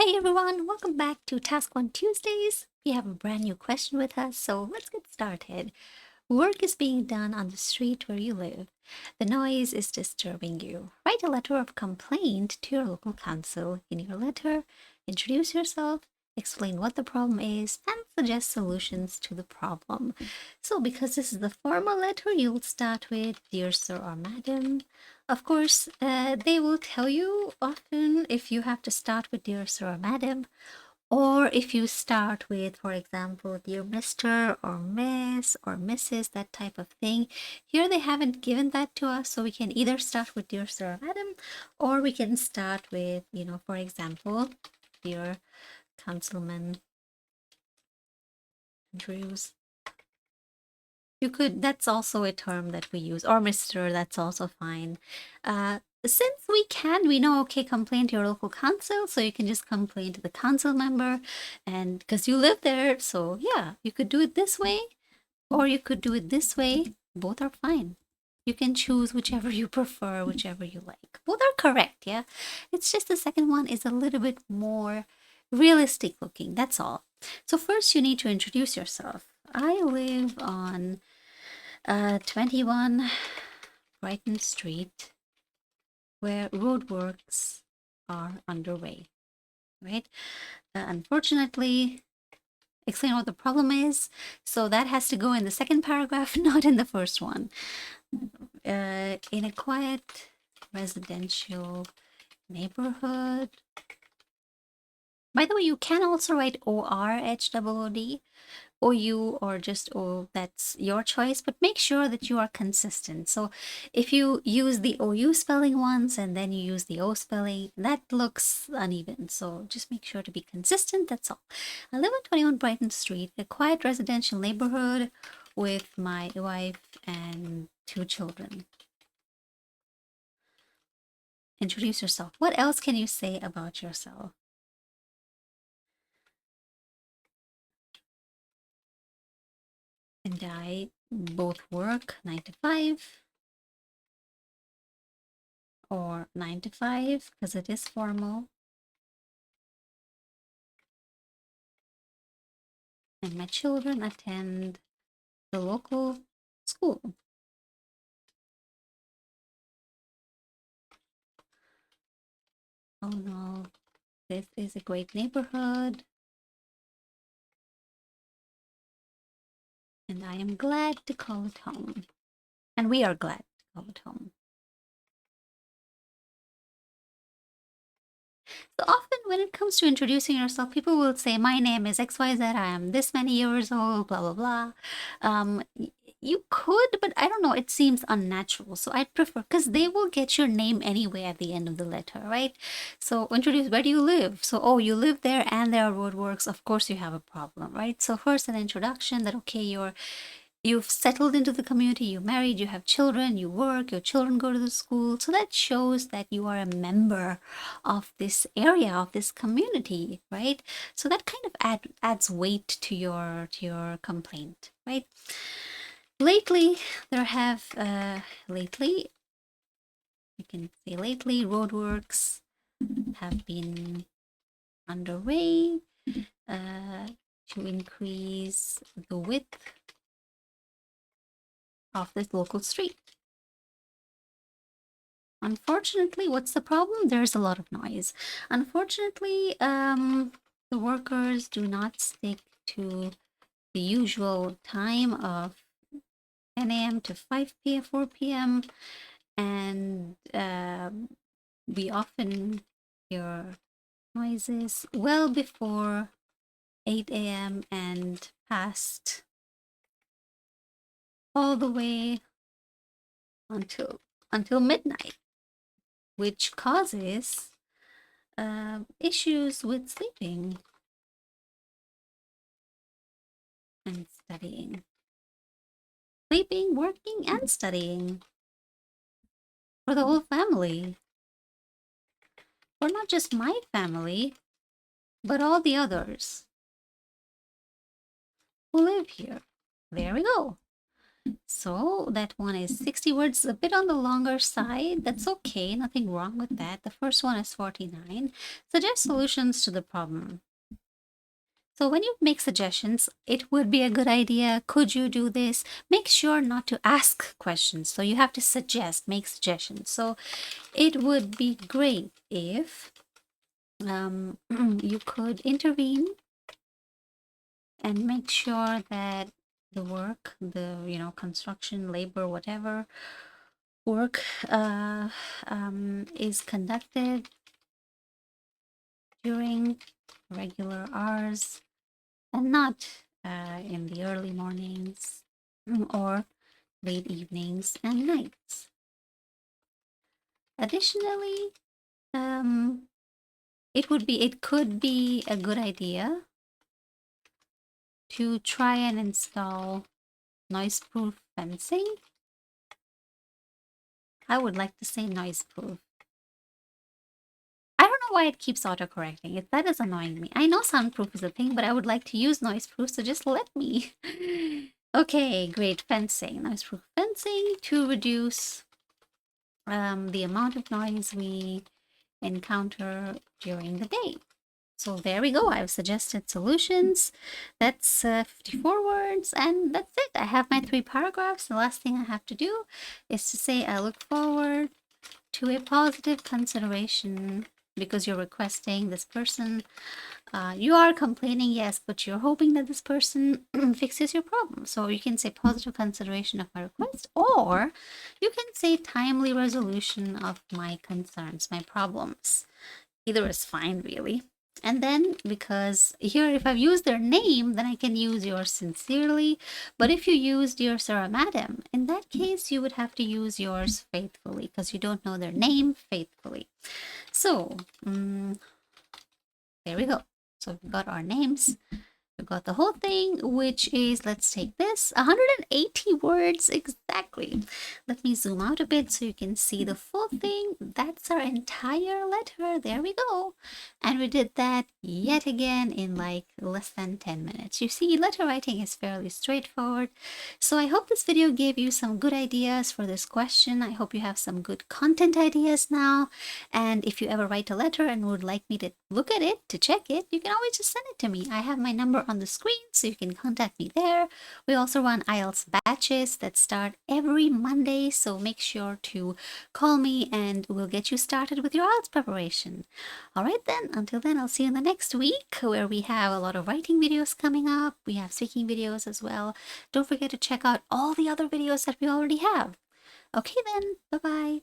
Hey everyone, welcome back to Task 1 Tuesdays. We have a brand new question with us, so let's get started. Work is being done on the street where you live. The noise is disturbing you. Write a letter of complaint to your local council. In your letter, introduce yourself, explain what the problem is, and suggest solutions to the problem. So, because this is the formal letter, you'll start with Dear Sir or Madam. Of course, they will tell you often if you have to start with Dear Sir or Madam, or if you start with, for example, Dear Mr. or Miss or Mrs., that type of thing. Here they haven't given that to us, so we can either start with Dear Sir or Madam, or we can start with, for example, Dear Councilman Andrews. You could, that's also a term that we use, or Mr., that's also fine. Since we know, okay, complain to your local council, so you can just complain to the council member, and because you live there, so yeah, you could do it this way, or you could do it this way. Both are fine. You can choose whichever you prefer, whichever you like. Both are correct, yeah? It's just the second one is a little bit more realistic looking, that's all. So first you need to introduce yourself. I live on 21 Brighton Street, where roadworks are underway, right? Unfortunately, explain what the problem is. So that has to go in the second paragraph, not in the first one. In a quiet residential neighborhood. By the way, you can also write ORHOOD, OU, or just O, that's your choice, but make sure that you are consistent. So if you use the OU spelling once and then you use the O spelling, that looks uneven. So just make sure to be consistent, that's all. I live on 21 Brighton Street, a quiet residential neighborhood with my wife and 2 children. Introduce yourself. What else can you say about yourself? And I both work 9 to 5 or 9 to 5 because it is formal. And my children attend the local school. Oh no, this is a great neighborhood. And I am glad to call it home. And we are glad to call it home. So often when it comes to introducing yourself, people will say, my name is XYZ, I am this many years old, blah, blah, blah. You could, but I don't know, it seems unnatural. So I'd prefer, because they will get your name anyway at the end of the letter, right? So introduce, where do you live? So, oh, you live there and there are roadworks. Of course you have a problem, right? So first an introduction that, okay, you've settled into the community, you're married, you have children, you work, your children go to the school. So that shows that you are a member of this area, of this community, right? So that kind of adds weight to your complaint, right? Lately, you can say lately, roadworks have been underway to increase the width of this local street. Unfortunately, what's the problem? There's a lot of noise. Unfortunately, the workers do not stick to the usual time of 10 a.m. to 5 p.m., 4 p.m. And we often hear noises well before 8 a.m. and past all the way until midnight, which causes issues with sleeping and studying. Sleeping, working, and studying for the whole family. Or not just my family, but all the others who live here. There we go. So that one is 60 words, a bit on the longer side. That's okay, nothing wrong with that. The first one is 49. Suggest solutions to the problem. So when you make suggestions, it would be a good idea. Could you do this? Make sure not to ask questions. So you have to suggest, make suggestions. So it would be great if you could intervene and make sure that the work, the construction, labor, whatever work is conducted during regular hours and not in the early mornings or late evenings and nights. Additionally, it could be a good idea to try and install noise-proof fencing. I would like to say noise-proof. I don't know why it keeps autocorrecting. That is annoying me. I know soundproof is a thing, but I would like to use noise-proof, so just let me. Okay, great. Fencing. Noise-proof fencing to reduce the amount of noise we encounter during the day. So there we go. I've suggested solutions. That's 54 words, and that's it. I have my 3 paragraphs. The last thing I have to do is to say I look forward to a positive consideration because you're requesting this person. You are complaining, yes, but you're hoping that this person fixes your problem. So you can say positive consideration of my request, or you can say timely resolution of my concerns, my problems. Either is fine, really. And then, because here, if I've used their name, then I can use yours sincerely. But if you use dear sir or madam, in that case, you would have to use yours faithfully because you don't know their name faithfully. So, there we go. So we've got our names. We've got the whole thing, which is, let's take this, 180 words exactly. Let me zoom out a bit so you can see the full thing. That's our entire letter. There we go. And we did that yet again in like less than 10 minutes. You see, letter writing is fairly straightforward. So I hope this video gave you some good ideas for this question. I hope you have some good content ideas now. And if you ever write a letter and would like me to look at it, to check it, you can always just send it to me. I have my number on the screen, so you can contact me there. We also run IELTS batches that start every Monday, so make sure to call me and we'll get you started with your IELTS preparation. All right then, until then, I'll see you in the next week where we have a lot of writing videos coming up. We have speaking videos as well. Don't forget to check out all the other videos that we already have. Okay then, bye-bye.